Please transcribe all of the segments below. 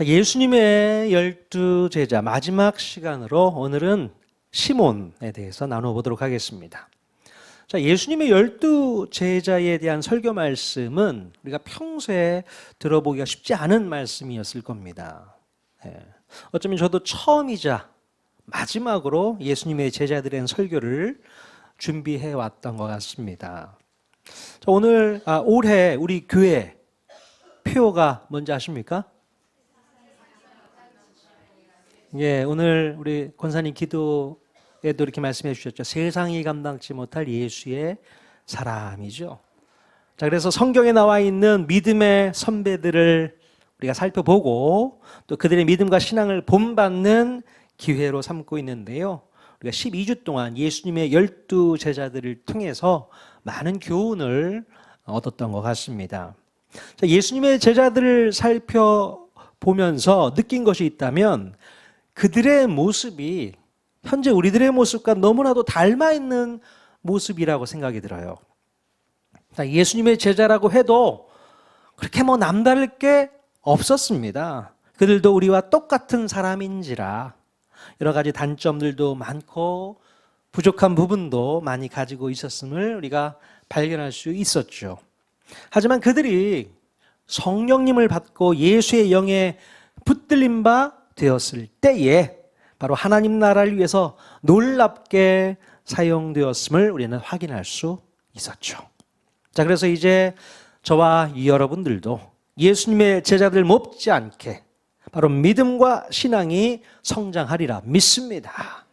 자, 예수님의 12제자 마지막 시간으로 오늘은 시몬에 대해서 나눠보도록 하겠습니다. 자, 예수님의 12제자에 대한 설교 말씀은 우리가 평소에 들어보기가 쉽지 않은 말씀이었을 겁니다. 어쩌면 저도 처음이자 마지막으로 예수님의 제자들에 대한 설교를 준비해 왔던 것 같습니다. 자, 올해 우리 교회 표가 뭔지 아십니까? 예, 오늘 우리 권사님 기도에도 이렇게 말씀해 주셨죠. 세상이 감당치 못할 예수의 사람이죠. 자, 그래서 성경에 나와 있는 믿음의 선배들을 우리가 살펴보고 또 그들의 믿음과 신앙을 본받는 기회로 삼고 있는데요. 우리가 12주 동안 예수님의 12제자들을 통해서 많은 교훈을 얻었던 것 같습니다. 자, 예수님의 제자들을 살펴보면서 느낀 것이 있다면 그들의 모습이 현재 우리들의 모습과 너무나도 닮아 있는 모습이라고 생각이 들어요. 예수님의 제자라고 해도 그렇게 남다를 게 없었습니다. 그들도 우리와 똑같은 사람인지라 여러 가지 단점들도 많고 부족한 부분도 많이 가지고 있었음을 우리가 발견할 수 있었죠. 하지만 그들이 성령님을 받고 예수의 영에 붙들린 바 되었을 때에 바로 하나님 나라를 위해서 놀랍게 사용되었음을 우리는 확인할 수 있었죠. 자, 그래서 이제 저와 여러분들도 예수님의 제자들 못지않게 바로 믿음과 신앙이 성장하리라 믿습니다.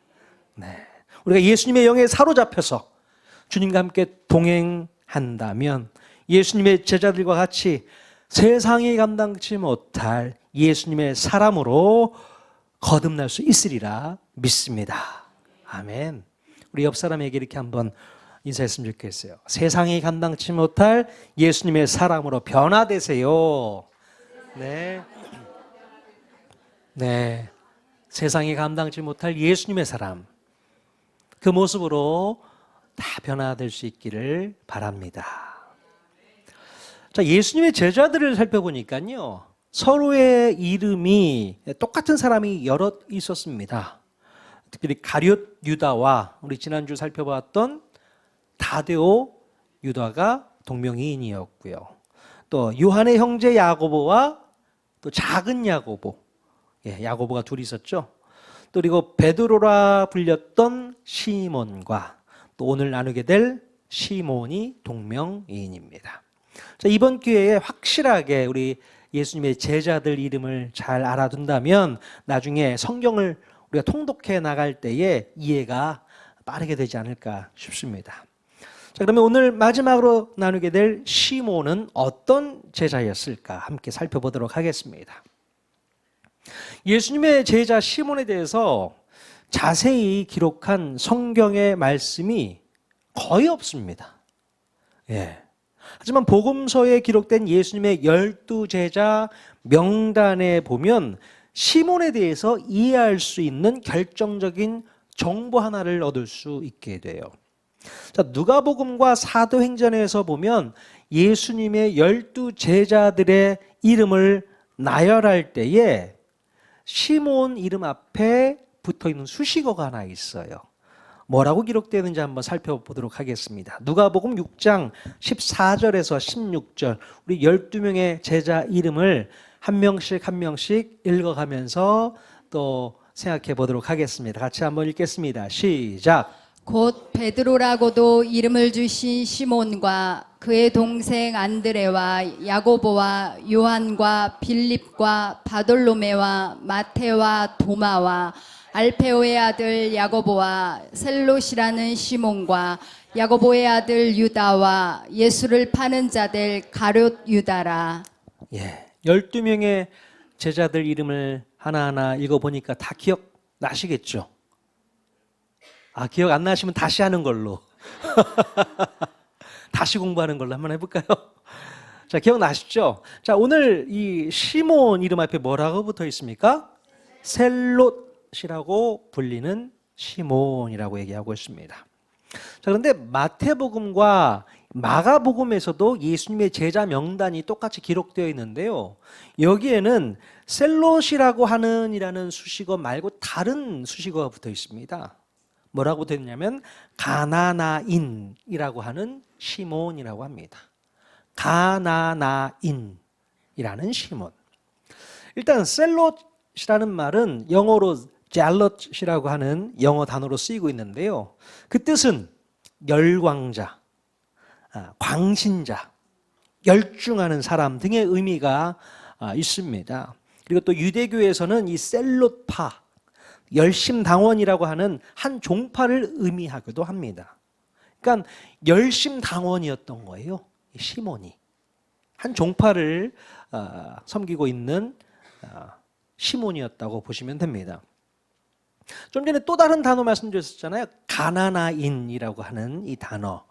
네. 우리가 예수님의 영에 사로잡혀서 주님과 함께 동행한다면 예수님의 제자들과 같이 세상이 감당치 못할 예수님의 사람으로 거듭날 수 있으리라 믿습니다. 아멘. 우리 옆 사람에게 이렇게 한번 인사했으면 좋겠어요. 세상이 감당치 못할 예수님의 사람으로 변화되세요. 네. 네. 세상이 감당치 못할 예수님의 사람. 그 모습으로 다 변화될 수 있기를 바랍니다. 자, 예수님의 제자들을 살펴보니까요. 서로의 이름이 똑같은 사람이 여럿 있었습니다. 특별히 가룟 유다와 우리 지난주 살펴봤던 다데오 유다가 동명이인이었고요. 또 요한의 형제 야고보와 또 작은 야고보, 야고보가 둘이 있었죠. 또 그리고 베드로라 불렸던 시몬과 또 오늘 나누게 될 시몬이 동명이인입니다. 자, 이번 기회에 확실하게 우리 예수님의 제자들 이름을 잘 알아둔다면 나중에 성경을 우리가 통독해 나갈 때에 이해가 빠르게 되지 않을까 싶습니다. 자, 그러면 오늘 마지막으로 나누게 될 시몬은 어떤 제자였을까 함께 살펴보도록 하겠습니다. 예수님의 제자 시몬에 대해서 자세히 기록한 성경의 말씀이 거의 없습니다. 하지만 복음서에 기록된 예수님의 12제자 명단에 보면 시몬에 대해서 이해할 수 있는 결정적인 정보 하나를 얻을 수 있게 돼요. 자, 누가복음과 사도행전에서 보면 예수님의 12제자들의 이름을 나열할 때에 시몬 이름 앞에 붙어있는 수식어가 하나 있어요. 뭐라고 기록되는지 한번 살펴보도록 하겠습니다. 누가복음 6장 14절에서 16절 우리 12명의 제자 이름을 한 명씩 읽어가면서 또 생각해 보도록 하겠습니다. 같이 한번 읽겠습니다. 시작. 곧 베드로라고도 이름을 주신 시몬과 그의 동생 안드레와 야고보와 요한과 빌립과 바돌로메와 마테와 도마와 알페오의 아들 야고보와 셀롯이라는 시몬과 야고보의 아들 유다와 예수를 파는 자들 가룟 유다라. 12명의 제자들 이름을 하나하나 읽어보니까 다 기억나시겠죠? 기억 안 나시면 다시 하는 걸로 다시 공부하는 걸로 한번 해볼까요? 자, 기억나시죠? 자, 오늘 이 시몬 이름 앞에 뭐라고 붙어 있습니까? 셀롯이라고 불리는 시몬이라고 얘기하고 있습니다. 자, 그런데 마태복음과 마가복음에서도 예수님의 제자 명단이 똑같이 기록되어 있는데요. 여기에는 셀롯이라고 하는 이라는 수식어 말고 다른 수식어가 붙어 있습니다. 뭐라고 되냐면 가나나인이라고 하는 시몬이라고 합니다. 가나나인이라는 시몬. 일단 셀롯이라는 말은 영어로 젤럿이라고 하는 영어 단어로 쓰이고 있는데요. 그 뜻은 열광자, 광신자, 열중하는 사람 등의 의미가 있습니다. 그리고 또 유대교에서는 이 셀롯파, 열심당원이라고 하는 한 종파를 의미하기도 합니다. 그러니까 열심당원이었던 거예요. 시몬이. 한 종파를 섬기고 있는 시몬이었다고 보시면 됩니다. 좀 전에 또 다른 단어 말씀드렸었잖아요. 가나나인이라고 하는 이 단어.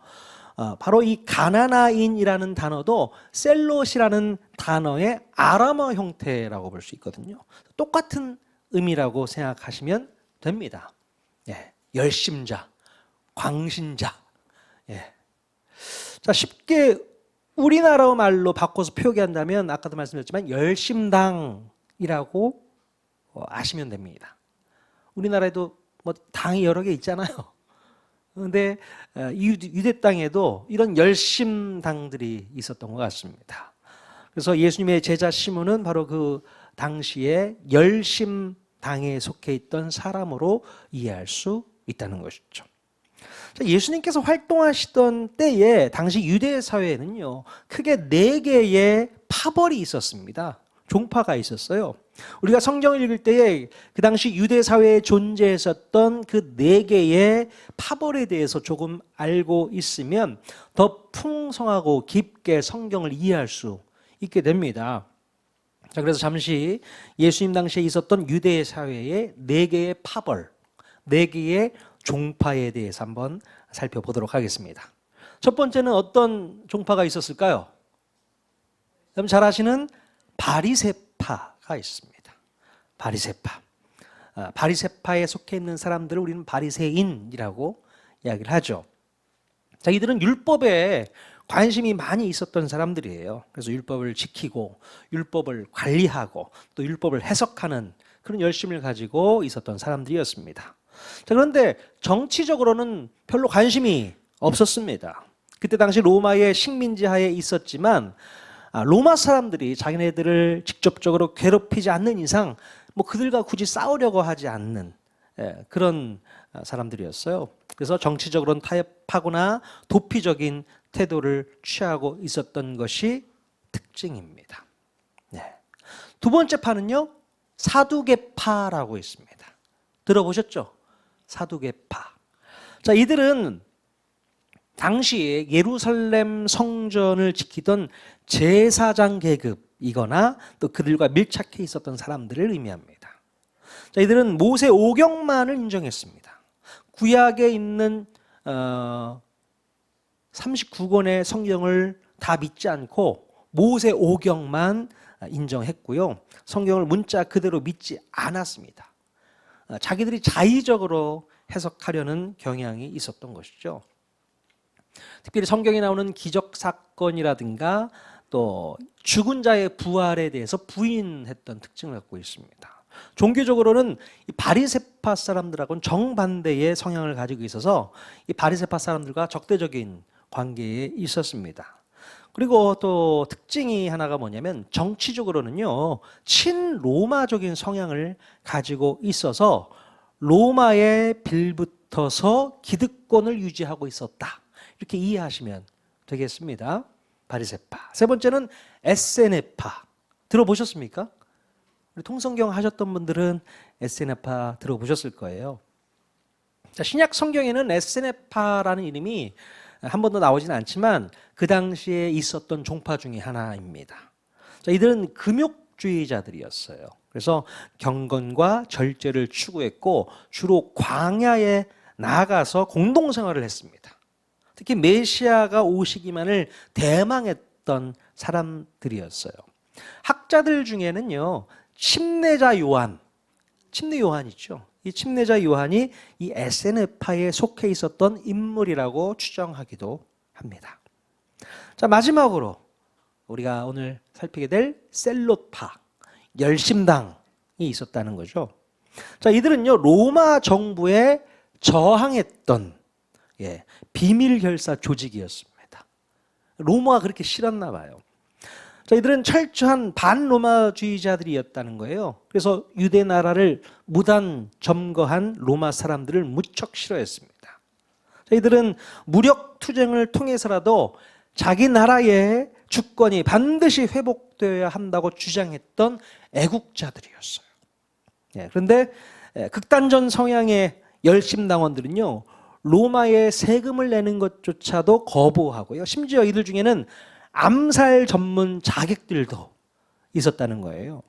바로 이 가나나인이라는 단어도 셀롯이라는 단어의 아람어 형태라고 볼 수 있거든요. 똑같은 의미라고 생각하시면 됩니다. 예, 열심자, 광신자. 예. 자, 쉽게 우리나라 말로 바꿔서 표기한다면 아까도 말씀드렸지만 열심당이라고 아시면 됩니다. 우리나라에도 뭐 당이 여러 개 있잖아요. 그런데 유대 땅에도 이런 열심당들이 있었던 것 같습니다. 그래서 예수님의 제자 시몬은 바로 그 당시에 열심당에 속해 있던 사람으로 이해할 수 있다는 것이죠. 예수님께서 활동하시던 때에 당시 유대 사회에는요, 크게 4개의 파벌이 있었습니다. 종파가 있었어요. 우리가 성경을 읽을 때에 그 당시 유대 사회에 존재했었던 그 4개의 파벌에 대해서 조금 알고 있으면 더 풍성하고 깊게 성경을 이해할 수 있게 됩니다. 자, 그래서 잠시 예수님 당시에 있었던 유대 사회의 4개의 파벌, 4개의 종파에 대해서 한번 살펴보도록 하겠습니다. 첫 번째는 어떤 종파가 있었을까요? 여러분 잘 아시는 바리새파가 있습니다. 바리새파. 바리새파에 속해 있는 사람들을 우리는 바리새인이라고 이야기를 하죠. 자, 이들은 율법에 관심이 많이 있었던 사람들이에요. 그래서 율법을 지키고 율법을 관리하고 또 율법을 해석하는 그런 열심을 가지고 있었던 사람들이었습니다. 자, 그런데 정치적으로는 별로 관심이 없었습니다. 그때 당시 로마의 식민지 하에 있었지만 로마 사람들이 자기네들을 직접적으로 괴롭히지 않는 이상 뭐 그들과 굳이 싸우려고 하지 않는 그런 사람들이었어요. 그래서 정치적으로는 타협하거나 도피적인 태도를 취하고 있었던 것이 특징입니다. 네. 두 번째 파는요, 사두개파라고 있습니다. 들어보셨죠? 사두개파. 자, 이들은 당시에 예루살렘 성전을 지키던 제사장 계급이거나 또 그들과 밀착해 있었던 사람들을 의미합니다. 자, 이들은 모세 오경만을 인정했습니다. 구약에 있는 39권의 성경을 다 믿지 않고 모세 오경만 인정했고요. 성경을 문자 그대로 믿지 않았습니다. 자기들이 자의적으로 해석하려는 경향이 있었던 것이죠. 특별히 성경에 나오는 기적 사건이라든가 또 죽은 자의 부활에 대해서 부인했던 특징을 갖고 있습니다. 종교적으로는 이 바리새파 사람들하고는 정반대의 성향을 가지고 있어서 이 바리새파 사람들과 적대적인 관계에 있었습니다. 그리고 또 특징이 하나가 뭐냐면 정치적으로는요, 친로마적인 성향을 가지고 있어서 로마에 빌붙어서 기득권을 유지하고 있었다. 이렇게 이해하시면 되겠습니다. 바리새파. 세 번째는 에세네파. 들어보셨습니까? 우리 통성경 하셨던 분들은 에세네파 들어보셨을 거예요. 자, 신약 성경에는 에세네파라는 이름이 한 번도 나오지는 않지만 그 당시에 있었던 종파 중에 하나입니다. 자, 이들은 금욕주의자들이었어요. 그래서 경건과 절제를 추구했고 주로 광야에 나가서 공동생활을 했습니다. 특히 메시아가 오시기만을 대망했던 사람들이었어요. 학자들 중에는요, 침례자 요한, 침례 요한이죠. 이 침례자 요한이 이 에세네파에 속해 있었던 인물이라고 추정하기도 합니다. 자, 마지막으로 우리가 오늘 살피게 될 셀롯파, 열심당이 있었다는 거죠. 자, 이들은요, 로마 정부에 저항했던 비밀 결사 조직이었습니다. 로마가 그렇게 싫었나 봐요. 자, 이들은 철저한 반로마주의자들이었다는 거예요. 그래서 유대 나라를 무단 점거한 로마 사람들을 무척 싫어했습니다. 자, 이들은 무력 투쟁을 통해서라도 자기 나라의 주권이 반드시 회복되어야 한다고 주장했던 애국자들이었어요. 그런데 극단적 성향의 열심당원들은요, 로마에 세금을 내는 것조차도 거부하고요. 심지어 이들 중에는 암살 전문 자객들도 있었다는 거예요.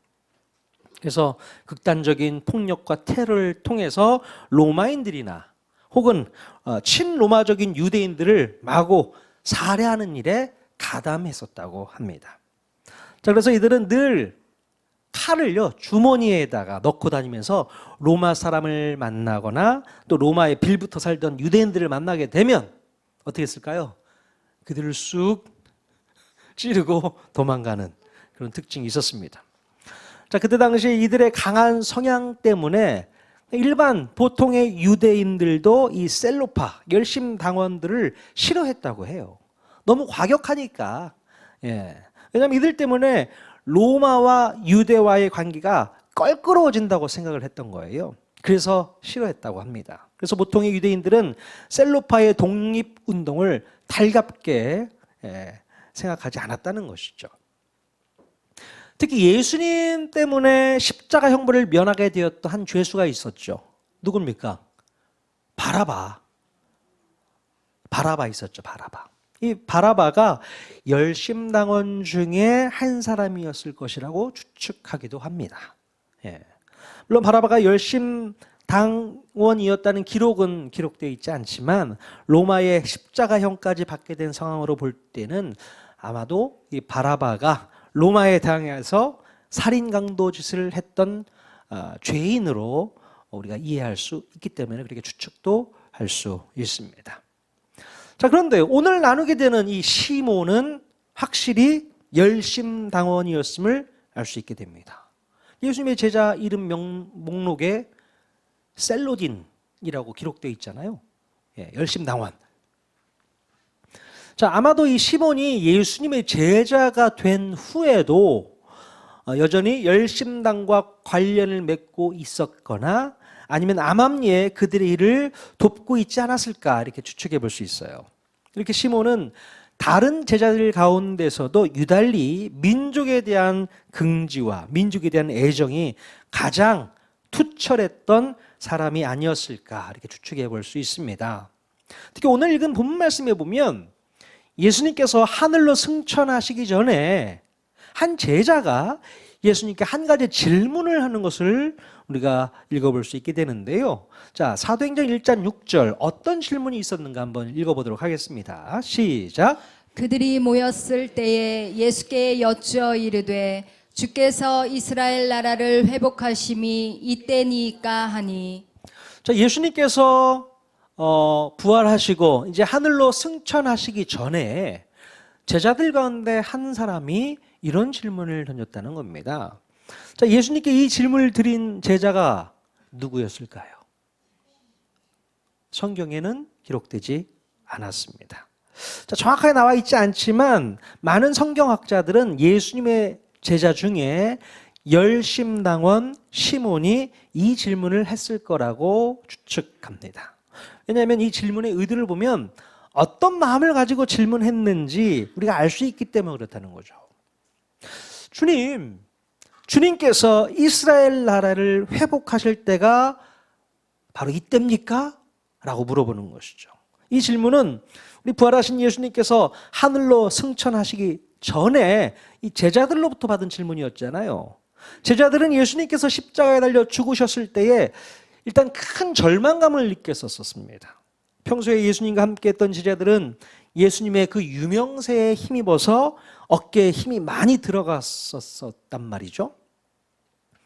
그래서 극단적인 폭력과 테러를 통해서 로마인들이나 혹은 친로마적인 유대인들을 마구 살해하는 일에 가담했었다고 합니다. 자, 그래서 이들은 늘 칼을요, 주머니에다가 넣고 다니면서 로마 사람을 만나거나 또 로마에 빌붙어 살던 유대인들을 만나게 되면 어떻게 했을까요? 그들을 쑥 찌르고 도망가는 그런 특징이 있었습니다. 자, 그때 당시 이들의 강한 성향 때문에 일반 보통의 유대인들도 이 셀로파, 열심당원들을 싫어했다고 해요. 너무 과격하니까. 왜냐하면 이들 때문에 로마와 유대와의 관계가 껄끄러워진다고 생각을 했던 거예요. 그래서 싫어했다고 합니다. 그래서 보통의 유대인들은 셀로파의 독립운동을 달갑게 생각하지 않았다는 것이죠. 특히 예수님 때문에 십자가 형벌을 면하게 되었던 한 죄수가 있었죠. 누굽니까? 바라바 있었죠. 이 바라바가 열심당원 중에 한 사람이었을 것이라고 추측하기도 합니다. 물론 바라바가 열심당원이었다는 기록은 기록되어 있지 않지만 로마의 십자가형까지 받게 된 상황으로 볼 때는 아마도 이 바라바가 로마에 당해서 살인 강도 짓을 했던 죄인으로 우리가 이해할 수 있기 때문에 그렇게 추측도 할 수 있습니다. 자, 그런데 오늘 나누게 되는 이 시몬은 확실히 열심당원이었음을 알 수 있게 됩니다. 예수님의 제자 이름 목록에 셀로딘이라고 기록되어 있잖아요. 열심당원. 자, 아마도 이 시몬이 예수님의 제자가 된 후에도 여전히 열심당과 관련을 맺고 있었거나 아니면 암암리에 그들의 일을 돕고 있지 않았을까 이렇게 추측해 볼 수 있어요. 이렇게 시몬은 다른 제자들 가운데서도 유달리 민족에 대한 긍지와 민족에 대한 애정이 가장 투철했던 사람이 아니었을까 이렇게 추측해 볼 수 있습니다. 특히 오늘 읽은 본문 말씀에 보면 예수님께서 하늘로 승천하시기 전에 한 제자가 예수님께 한 가지 질문을 하는 것을 우리가 읽어볼 수 있게 되는데요. 자, 사도행전 1장 6절 어떤 질문이 있었는가 한번 읽어보도록 하겠습니다. 시작. 그들이 모였을 때에 예수께 여쭈어 이르되 주께서 이스라엘 나라를 회복하심이 이때니까 하니. 자, 예수님께서 부활하시고 이제 하늘로 승천하시기 전에 제자들 가운데 한 사람이 이런 질문을 던졌다는 겁니다. 자, 예수님께 이 질문을 드린 제자가 누구였을까요? 성경에는 기록되지 않았습니다. 자, 정확하게 나와 있지 않지만 많은 성경학자들은 예수님의 제자 중에 열심당원 시몬이 이 질문을 했을 거라고 추측합니다. 왜냐하면 이 질문의 의도를 보면 어떤 마음을 가지고 질문했는지 우리가 알 수 있기 때문에 그렇다는 거죠. 주님께서 이스라엘 나라를 회복하실 때가 바로 이때입니까? 라고 물어보는 것이죠. 이 질문은 우리 부활하신 예수님께서 하늘로 승천하시기 전에 이 제자들로부터 받은 질문이었잖아요. 제자들은 예수님께서 십자가에 달려 죽으셨을 때에 일단 큰 절망감을 느꼈었습니다. 평소에 예수님과 함께 했던 제자들은 예수님의 그 유명세에 힘입어서 어깨에 힘이 많이 들어갔었단 말이죠.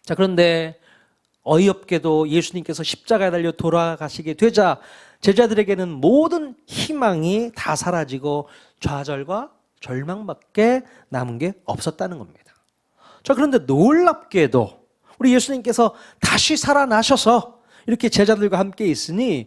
자, 그런데 어이없게도 예수님께서 십자가에 달려 돌아가시게 되자 제자들에게는 모든 희망이 다 사라지고 좌절과 절망밖에 남은 게 없었다는 겁니다. 자, 그런데 놀랍게도 우리 예수님께서 다시 살아나셔서 이렇게 제자들과 함께 있으니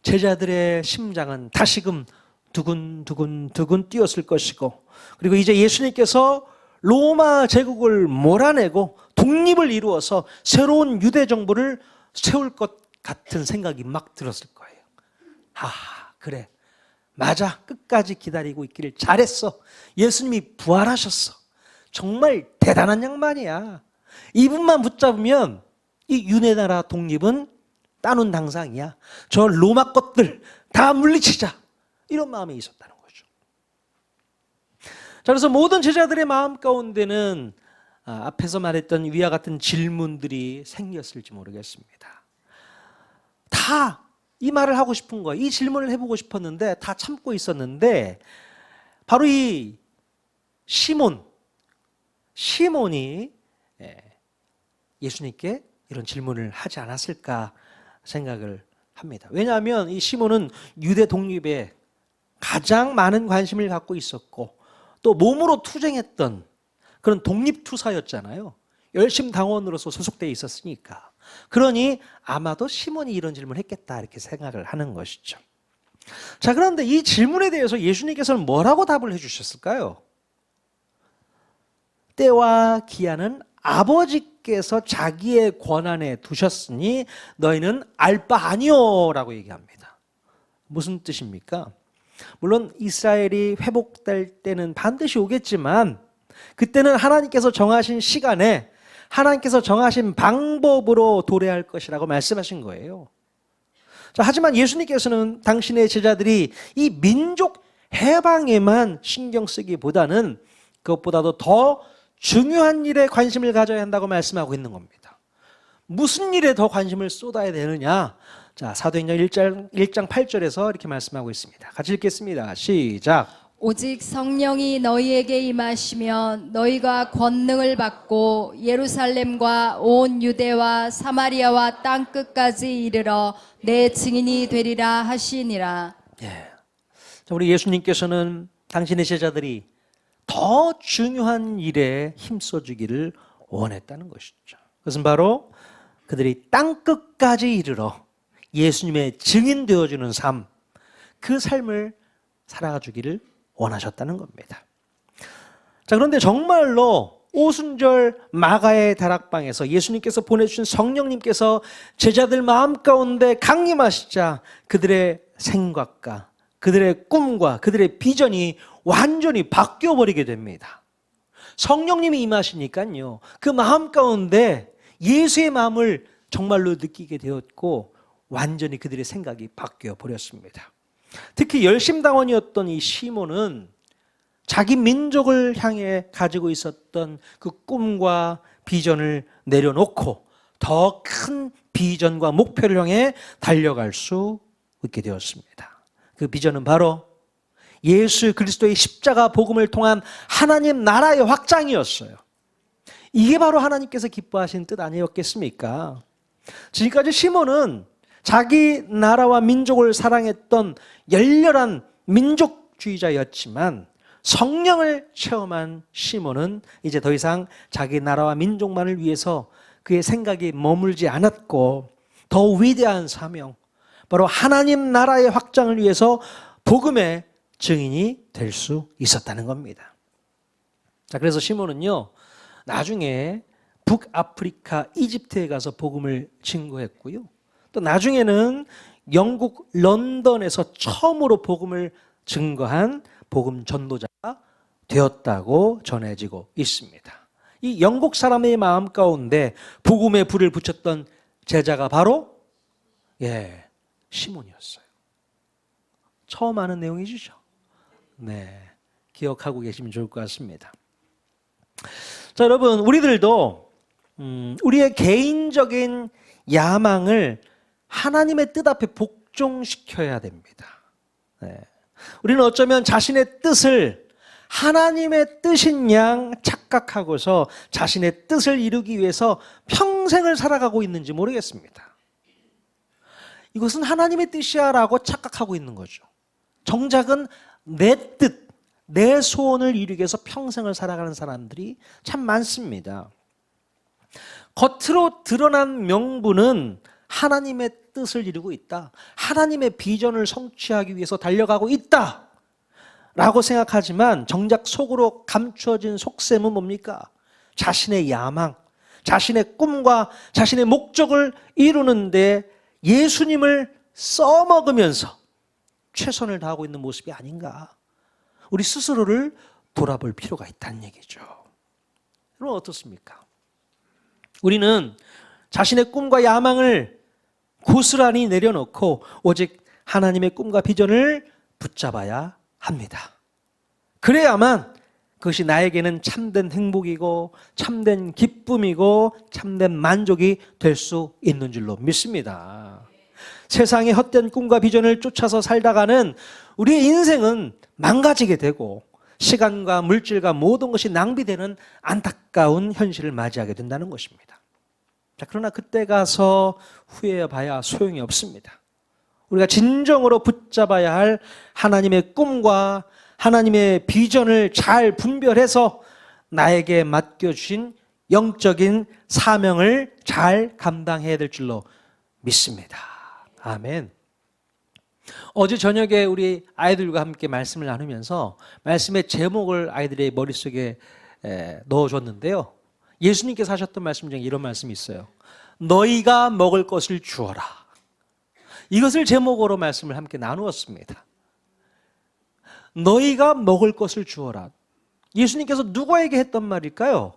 제자들의 심장은 다시금 두근두근 뛰었을 것이고, 그리고 이제 예수님께서 로마 제국을 몰아내고 독립을 이루어서 새로운 유대 정부를 세울 것 같은 생각이 막 들었을 거예요. 아, 그래. 맞아. 끝까지 기다리고 있기를 잘했어. 예수님이 부활하셨어. 정말 대단한 양반이야. 이분만 붙잡으면 이 유대나라 독립은 따놓은 당상이야. 저 로마 것들 다 물리치자. 이런 마음이 있었다는 거죠. 자, 그래서 모든 제자들의 마음 가운데는 앞에서 말했던 위와 같은 질문들이 생겼을지 모르겠습니다. 다 이 말을 하고 싶은 거예요. 이 질문을 해보고 싶었는데 다 참고 있었는데, 바로 이 시몬이 예수님께 이런 질문을 하지 않았을까 생각을 합니다. 왜냐하면 이 시몬은 유대 독립에 가장 많은 관심을 갖고 있었고, 또 몸으로 투쟁했던 그런 독립투사였잖아요. 열심당원으로서 소속되어 있었으니까. 그러니 아마도 시몬이 이런 질문을 했겠다 이렇게 생각을 하는 것이죠. 자, 그런데 이 질문에 대해서 예수님께서는 뭐라고 답을 해주셨을까요? 때와 기한은 아버지께서 자기의 권한에 두셨으니 너희는 알 바 아니오 라고 얘기합니다. 무슨 뜻입니까? 물론 이스라엘이 회복될 때는 반드시 오겠지만 그때는 하나님께서 정하신 시간에 하나님께서 정하신 방법으로 도래할 것이라고 말씀하신 거예요. 자, 하지만 예수님께서는 당신의 제자들이 이 민족 해방에만 신경 쓰기보다는 그것보다도 더 중요한 일에 관심을 가져야 한다고 말씀하고 있는 겁니다. 무슨 일에 더 관심을 쏟아야 되느냐? 자, 사도행전 1장 8절에서 이렇게 말씀하고 있습니다. 같이 읽겠습니다. 시작. 오직 성령이 너희에게 임하시면 너희가 권능을 받고 예루살렘과 온 유대와 사마리아와 땅 끝까지 이르러 내 증인이 되리라 하시니라. 예. 자, 우리 예수님께서는 당신의 제자들이 더 중요한 일에 힘써주기를 원했다는 것이죠. 그것은 바로 그들이 땅 끝까지 이르러 예수님의 증인 되어주는 삶, 그 삶을 살아가주기를 원하셨다는 겁니다. 자, 그런데 정말로 오순절 마가의 다락방에서 예수님께서 보내주신 성령님께서 제자들 마음 가운데 강림하시자 그들의 생각과 그들의 꿈과 그들의 비전이 완전히 바뀌어버리게 됩니다. 성령님이 임하시니까요, 그 마음 가운데 예수의 마음을 정말로 느끼게 되었고 완전히 그들의 생각이 바뀌어 버렸습니다. 특히 열심당원이었던 이 시몬은 자기 민족을 향해 가지고 있었던 그 꿈과 비전을 내려놓고 더 큰 비전과 목표를 향해 달려갈 수 있게 되었습니다. 그 비전은 바로 예수 그리스도의 십자가 복음을 통한 하나님 나라의 확장이었어요. 이게 바로 하나님께서 기뻐하신 뜻 아니었겠습니까? 지금까지 시몬은 자기 나라와 민족을 사랑했던 열렬한 민족주의자였지만 성령을 체험한 시몬은 이제 더 이상 자기 나라와 민족만을 위해서 그의 생각이 머물지 않았고 더 위대한 사명, 바로 하나님 나라의 확장을 위해서 복음의 증인이 될 수 있었다는 겁니다. 자, 그래서 시몬은요, 나중에 북아프리카 이집트에 가서 복음을 증거했고요. 또 나중에는 영국 런던에서 처음으로 복음을 증거한 복음 전도자가 되었다고 전해지고 있습니다. 이 영국 사람의 마음 가운데 복음의 불을 붙였던 제자가 바로 시몬이었어요. 처음 아는 내용이죠. 네, 기억하고 계시면 좋을 것 같습니다. 자, 여러분, 우리들도 우리의 개인적인 야망을 하나님의 뜻 앞에 복종시켜야 됩니다. 네. 우리는 어쩌면 자신의 뜻을 하나님의 뜻인 양 착각하고서 자신의 뜻을 이루기 위해서 평생을 살아가고 있는지 모르겠습니다. 이것은 하나님의 뜻이야 라고 착각하고 있는 거죠. 정작은 내 뜻, 내 소원을 이루기 위해서 평생을 살아가는 사람들이 참 많습니다. 겉으로 드러난 명분은 하나님의 뜻을 이루고 있다, 하나님의 비전을 성취하기 위해서 달려가고 있다 라고 생각하지만 정작 속으로 감추어진 속셈은 뭡니까? 자신의 야망, 자신의 꿈과 자신의 목적을 이루는데 예수님을 써먹으면서 최선을 다하고 있는 모습이 아닌가, 우리 스스로를 돌아볼 필요가 있다는 얘기죠. 여러분 어떻습니까? 우리는 자신의 꿈과 야망을 고스란히 내려놓고 오직 하나님의 꿈과 비전을 붙잡아야 합니다. 그래야만 그것이 나에게는 참된 행복이고 참된 기쁨이고 참된 만족이 될 수 있는 줄로 믿습니다. 세상의 헛된 꿈과 비전을 쫓아서 살다가는 우리의 인생은 망가지게 되고 시간과 물질과 모든 것이 낭비되는 안타까운 현실을 맞이하게 된다는 것입니다. 자, 그러나 그때 가서 후회해봐야 소용이 없습니다. 우리가 진정으로 붙잡아야 할 하나님의 꿈과 하나님의 비전을 잘 분별해서 나에게 맡겨주신 영적인 사명을 잘 감당해야 될 줄로 믿습니다. 아멘. 어제 저녁에 우리 아이들과 함께 말씀을 나누면서 말씀의 제목을 아이들의 머릿속에 넣어줬는데요. 예수님께서 하셨던 말씀 중에 이런 말씀이 있어요. 너희가 먹을 것을 주어라. 이것을 제목으로 말씀을 함께 나누었습니다. 너희가 먹을 것을 주어라. 예수님께서 누구에게 했던 말일까요?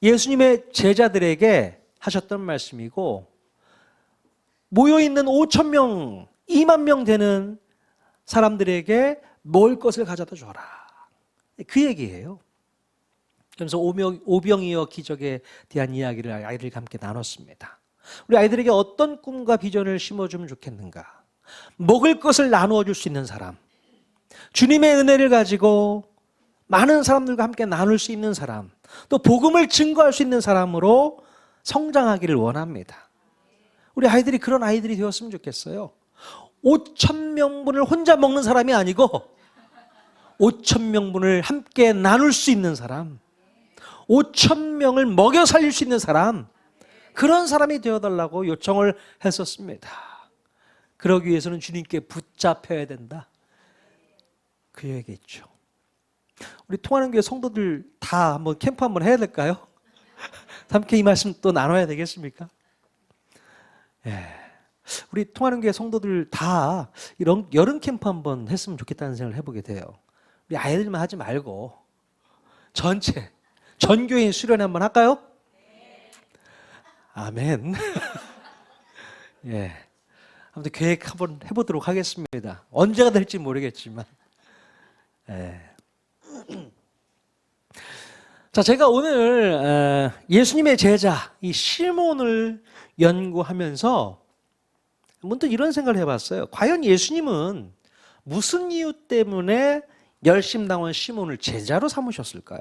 예수님의 제자들에게 하셨던 말씀이고, 모여있는 5,000명, 2만 명 되는 사람들에게 먹을 것을 가져다 줘라. 그 얘기예요. 그래서 오병이어 기적에 대한 이야기를 아이들과 함께 나눴습니다. 우리 아이들에게 어떤 꿈과 비전을 심어주면 좋겠는가? 먹을 것을 나누어 줄 수 있는 사람, 주님의 은혜를 가지고 많은 사람들과 함께 나눌 수 있는 사람, 또 복음을 증거할 수 있는 사람으로 성장하기를 원합니다. 우리 아이들이 그런 아이들이 되었으면 좋겠어요. 5,000명분을 혼자 먹는 사람이 아니고 5,000명분을 함께 나눌 수 있는 사람, 5,000명을 먹여 살릴 수 있는 사람, 그런 사람이 되어달라고 요청을 했었습니다. 그러기 위해서는 주님께 붙잡혀야 된다, 그 얘기겠죠. 우리 통하는 교회 성도들 다 한번 캠프 한번 해야 될까요? 함께 이 말씀 또 나눠야 되겠습니까? 예. 우리 통하는 교회 성도들 다 이런 여름 캠프 한번 했으면 좋겠다는 생각을 해보게 돼요. 우리 아이들만 하지 말고 전체 전 교인 수련회 한번 할까요? 아멘. 예. 아무튼 계획 한번 해보도록 하겠습니다. 언제가 될지 모르겠지만. 예. 자, 제가 오늘 예수님의 제자 이 시몬을 연구하면서 문득 이런 생각을 해봤어요. 과연 예수님은 무슨 이유 때문에 열심당원 시몬을 제자로 삼으셨을까요?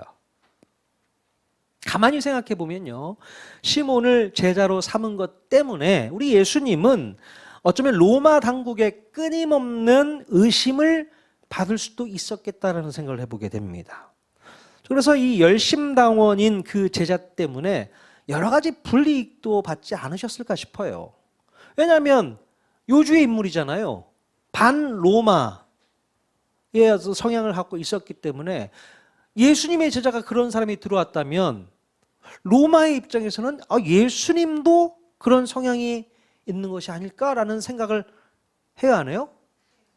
가만히 생각해 보면요, 시몬을 제자로 삼은 것 때문에 우리 예수님은 어쩌면 로마 당국의 끊임없는 의심을 받을 수도 있었겠다라는 생각을 해보게 됩니다. 그래서 이 열심당원인 그 제자 때문에 여러 가지 불이익도 받지 않으셨을까 싶어요. 왜냐하면 요주의 인물이잖아요. 반로마의 성향을 갖고 있었기 때문에 예수님의 제자가 그런 사람이 들어왔다면 로마의 입장에서는 예수님도 그런 성향이 있는 것이 아닐까라는 생각을 해야 하나요?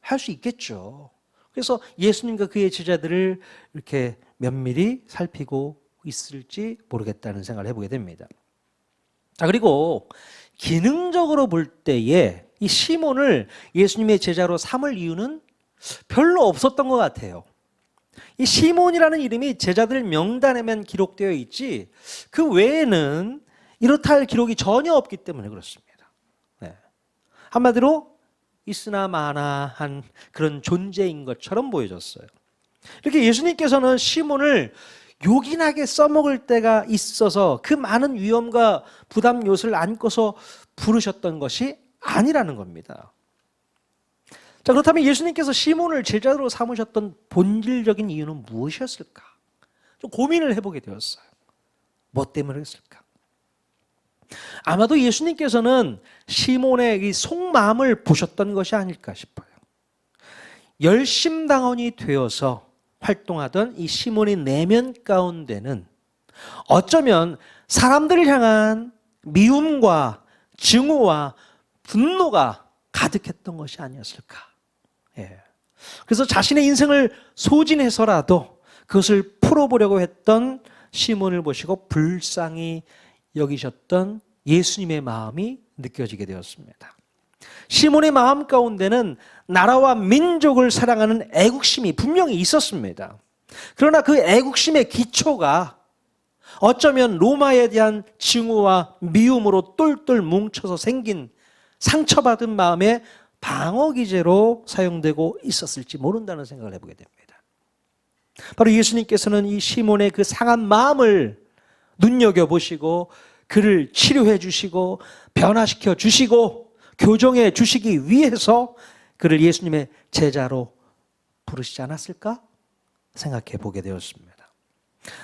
할 수 있겠죠. 그래서 예수님과 그의 제자들을 이렇게 면밀히 살피고 있을지 모르겠다는 생각을 해보게 됩니다. 자, 그리고 기능적으로 볼 때에 이 시몬을 예수님의 제자로 삼을 이유는 별로 없었던 것 같아요. 이 시몬이라는 이름이 제자들 명단에만 기록되어 있지 그 외에는 이렇다 할 기록이 전혀 없기 때문에 그렇습니다. 네. 한마디로 있으나 마나한 그런 존재인 것처럼 보여졌어요. 이렇게 예수님께서는 시몬을 요긴하게 써먹을 때가 있어서 그 많은 위험과 부담 요소를 안고서 부르셨던 것이 아니라는 겁니다. 자, 그렇다면 예수님께서 시몬을 제자로 삼으셨던 본질적인 이유는 무엇이었을까? 좀 고민을 해보게 되었어요. 뭐 때문이었을까? 아마도 예수님께서는 시몬의 이 속마음을 보셨던 것이 아닐까 싶어요. 열심당원이 되어서 활동하던 이 시몬의 내면 가운데는 어쩌면 사람들을 향한 미움과 증오와 분노가 가득했던 것이 아니었을까. 그래서 자신의 인생을 소진해서라도 그것을 풀어보려고 했던 시몬을 보시고 불쌍히 여기셨던 예수님의 마음이 느껴지게 되었습니다. 시몬의 마음 가운데는 나라와 민족을 사랑하는 애국심이 분명히 있었습니다. 그러나 그 애국심의 기초가 어쩌면 로마에 대한 증오와 미움으로 똘똘 뭉쳐서 생긴 상처받은 마음의 방어기제로 사용되고 있었을지 모른다는 생각을 해보게 됩니다. 바로 예수님께서는 이 시몬의 그 상한 마음을 눈여겨보시고 그를 치료해 주시고 변화시켜 주시고 교정해 주시기 위해서 그를 예수님의 제자로 부르시지 않았을까 생각해 보게 되었습니다.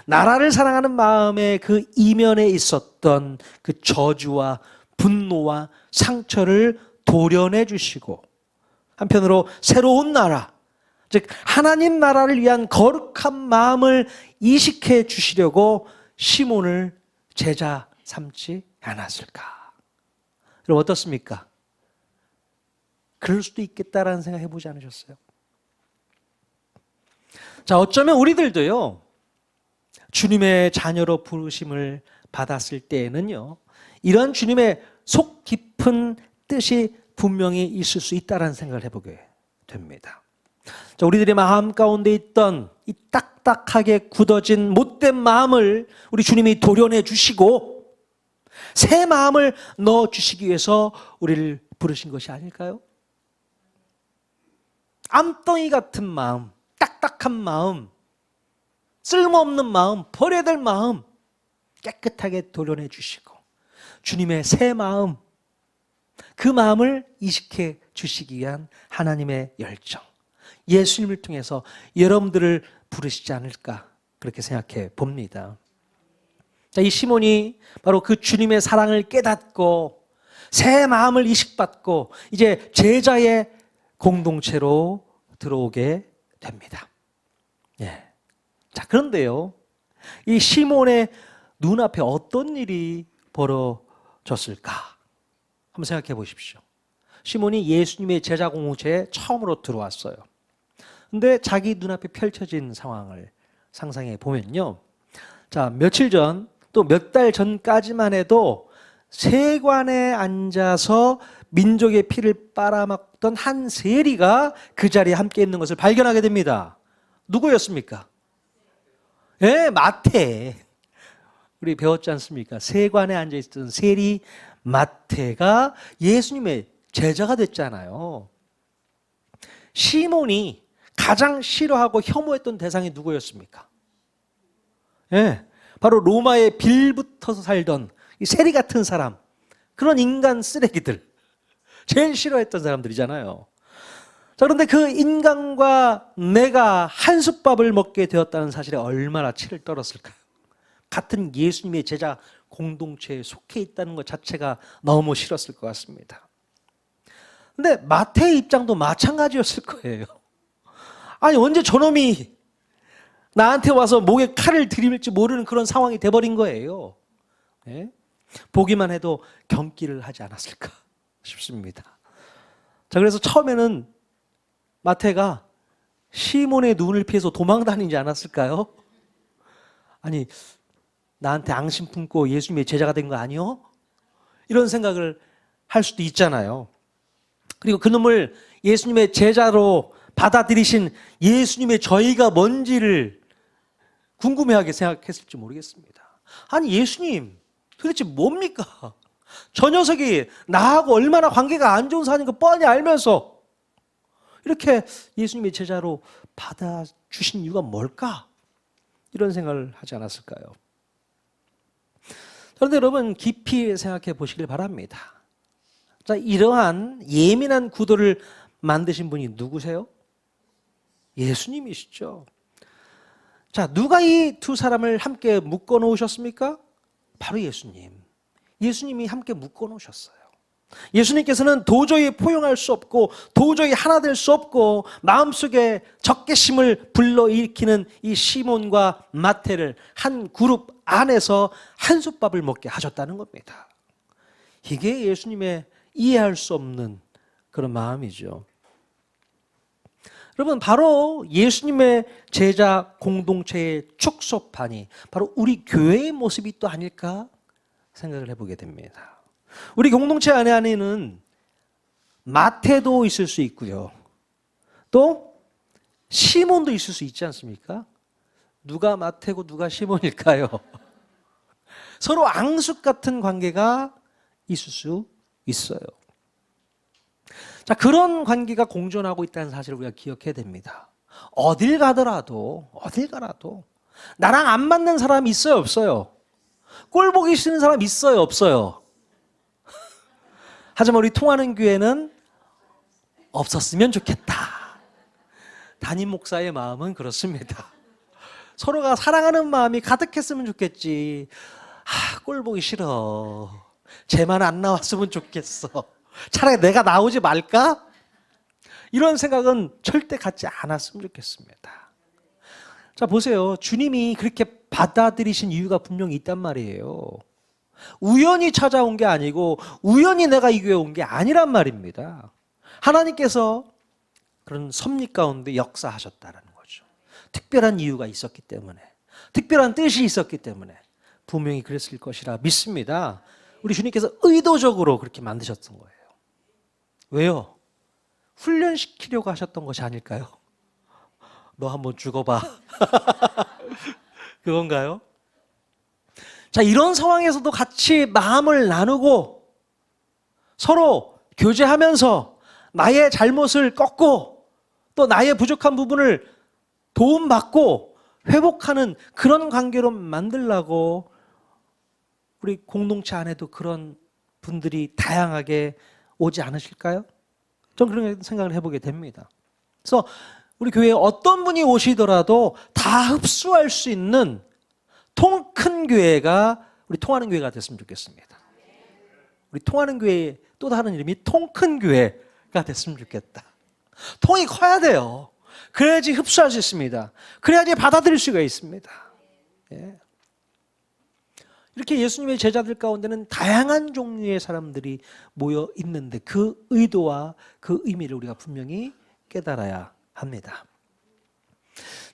나라를 사랑하는 마음의 그 이면에 있었던 그 저주와 분노와 상처를 도려내 주시고 한편으로 새로운 나라, 즉 하나님 나라를 위한 거룩한 마음을 이식해 주시려고 시몬을 제자 삼지 않았을까? 여러분 어떻습니까? 그럴 수도 있겠다라는 생각 해보지 않으셨어요? 자, 어쩌면 우리들도요, 주님의 자녀로 부르심을 받았을 때에는요, 이런 주님의 속 깊은 뜻이 분명히 있을 수 있다는 생각을 해보게 됩니다. 자, 우리들의 마음 가운데 있던 이 딱딱하게 굳어진 못된 마음을 우리 주님이 도려내 주시고 새 마음을 넣어 주시기 위해서 우리를 부르신 것이 아닐까요? 암덩이 같은 마음, 딱딱한 마음, 쓸모없는 마음, 버려야 될 마음 깨끗하게 도려내 주시고 주님의 새 마음, 그 마음을 이식해 주시기 위한 하나님의 열정, 예수님을 통해서 여러분들을 부르시지 않을까 그렇게 생각해 봅니다. 자, 이 시몬이 바로 그 주님의 사랑을 깨닫고 새 마음을 이식받고 이제 제자의 공동체로 들어오게 됩니다. 자, 그런데요, 이 시몬의 눈앞에 어떤 일이 벌어졌을까? 한번 생각해 보십시오. 시몬이 예수님의 제자 공동체에 처음으로 들어왔어요. 근데 자기 눈앞에 펼쳐진 상황을 상상해 보면요. 자, 며칠 전, 또 몇 달 전까지만 해도 세관에 앉아서 민족의 피를 빨아먹던 한 세리가 그 자리에 함께 있는 것을 발견하게 됩니다. 누구였습니까? 마태. 우리 배웠지 않습니까? 세관에 앉아있던 세리 마태가 예수님의 제자가 됐잖아요. 시몬이 가장 싫어하고 혐오했던 대상이 누구였습니까? 바로 로마에 빌붙어서 살던 이 세리 같은 사람, 그런 인간 쓰레기들, 제일 싫어했던 사람들이잖아요. 자, 그런데 그 인간과 내가 한솥밥을 먹게 되었다는 사실에 얼마나 치를 떨었을까요? 같은 예수님의 제자 공동체에 속해 있다는 것 자체가 너무 싫었을 것 같습니다. 근데 마태의 입장도 마찬가지였을 거예요. 아니, 언제 저놈이 나한테 와서 목에 칼을 들이밀지 모르는 그런 상황이 돼버린 거예요. 보기만 해도 경기를 하지 않았을까 싶습니다. 자, 그래서 처음에는 마태가 시몬의 눈을 피해서 도망다니지 않았을까요? 아니, 나한테 앙심 품고 예수님의 제자가 된 거 아니요? 이런 생각을 할 수도 있잖아요. 그리고 그놈을 예수님의 제자로 받아들이신 예수님의 저희가 뭔지를 궁금해하게 생각했을지 모르겠습니다. 아니, 예수님 도대체 뭡니까? 저 녀석이 나하고 얼마나 관계가 안 좋은 사람인 거 뻔히 알면서 이렇게 예수님의 제자로 받아주신 이유가 뭘까? 이런 생각을 하지 않았을까요? 그런데 여러분 깊이 생각해 보시길 바랍니다. 자, 이러한 예민한 구도를 만드신 분이 누구세요? 예수님이시죠. 자, 누가 이 두 사람을 함께 묶어 놓으셨습니까? 바로 예수님. 예수님이 함께 묶어 놓으셨어요. 예수님께서는 도저히 포용할 수 없고 도저히 하나 될 수 없고 마음속에 적개심을 불러일으키는 이 시몬과 마태를 한 그룹 안에서 한솥밥을 먹게 하셨다는 겁니다. 이게 예수님의 이해할 수 없는 그런 마음이죠. 여러분, 바로 예수님의 제자 공동체의 축소판이 바로 우리 교회의 모습이 또 아닐까 생각을 해보게 됩니다. 우리 공동체 안에는 마태도 있을 수 있고요. 또 시몬도 있을 수 있지 않습니까? 누가 마태고 누가 시몬일까요? 서로 앙숙 같은 관계가 있을 수 있어요. 자, 그런 관계가 공존하고 있다는 사실을 우리가 기억해야 됩니다. 어딜 가더라도 나랑 안 맞는 사람 있어요, 없어요? 꼴 보기 싫은 사람 있어요, 없어요? 하지만 우리 통하는 교회는 없었으면 좋겠다. 담임 목사의 마음은 그렇습니다. 서로가 사랑하는 마음이 가득했으면 좋겠지. 꼴 보기 싫어. 쟤만 안 나왔으면 좋겠어. 차라리 내가 나오지 말까? 이런 생각은 절대 갖지 않았으면 좋겠습니다. 자, 보세요. 주님이 그렇게 받아들이신 이유가 분명히 있단 말이에요. 우연히 찾아온 게 아니고 우연히 내가 이 교회에 온 게 아니란 말입니다. 하나님께서 그런 섭리 가운데 역사하셨다는 거죠. 특별한 이유가 있었기 때문에, 특별한 뜻이 있었기 때문에 분명히 그랬을 것이라 믿습니다. 우리 주님께서 의도적으로 그렇게 만드셨던 거예요. 왜요? 훈련시키려고 하셨던 것이 아닐까요? 너 한번 죽어봐. 그건가요? 자, 이런 상황에서도 같이 마음을 나누고 서로 교제하면서 나의 잘못을 꺾고 또 나의 부족한 부분을 도움받고 회복하는 그런 관계로 만들려고 우리 공동체 안에도 그런 분들이 다양하게 오지 않으실까요? 전 그런 생각을 해보게 됩니다. 그래서 우리 교회에 어떤 분이 오시더라도 다 흡수할 수 있는 통 큰 교회가 우리 통하는 교회가 됐으면 좋겠습니다. 우리 통하는 교회의 또 다른 이름이 통 큰 교회가 됐으면 좋겠다. 통이 커야 돼요. 그래야지 흡수할 수 있습니다. 그래야지 받아들일 수가 있습니다. 예. 이렇게 예수님의 제자들 가운데는 다양한 종류의 사람들이 모여 있는데 그 의도와 그 의미를 우리가 분명히 깨달아야 합니다.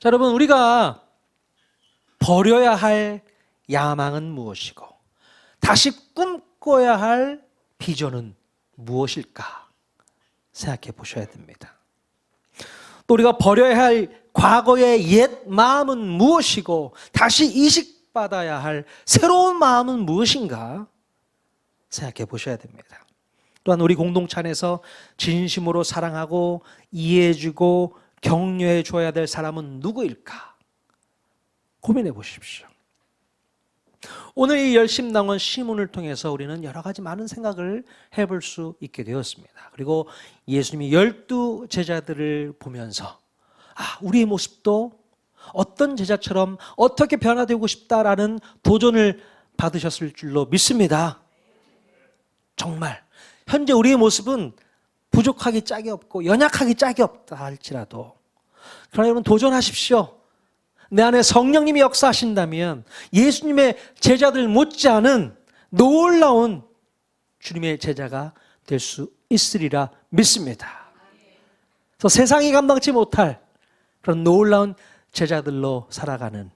자, 여러분, 우리가 버려야 할 야망은 무엇이고 다시 꿈꿔야 할 비전은 무엇일까 생각해 보셔야 됩니다. 또 우리가 버려야 할 과거의 옛 마음은 무엇이고 다시 이식받아야 할 새로운 마음은 무엇인가 생각해 보셔야 됩니다. 또한 우리 공동체 안에서 진심으로 사랑하고 이해해주고 격려해 줘야 될 사람은 누구일까 고민해 보십시오. 오늘 이 열심당원 시문을 통해서 우리는 여러 가지 많은 생각을 해볼 수 있게 되었습니다. 그리고 예수님이 12 제자들을 보면서 우리의 모습도 어떤 제자처럼 어떻게 변화되고 싶다라는 도전을 받으셨을 줄로 믿습니다. 정말 현재 우리의 모습은 부족하기 짝이 없고 연약하기 짝이 없다 할지라도 그러나 여러분 도전하십시오. 내 안에 성령님이 역사하신다면 예수님의 제자들 못지않은 놀라운 주님의 제자가 될 수 있으리라 믿습니다. 그래서 세상이 감당치 못할 그런 놀라운 제자들로 살아가는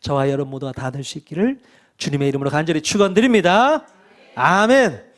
저와 여러분 모두가 다 될 수 있기를 주님의 이름으로 간절히 축원드립니다. 아멘.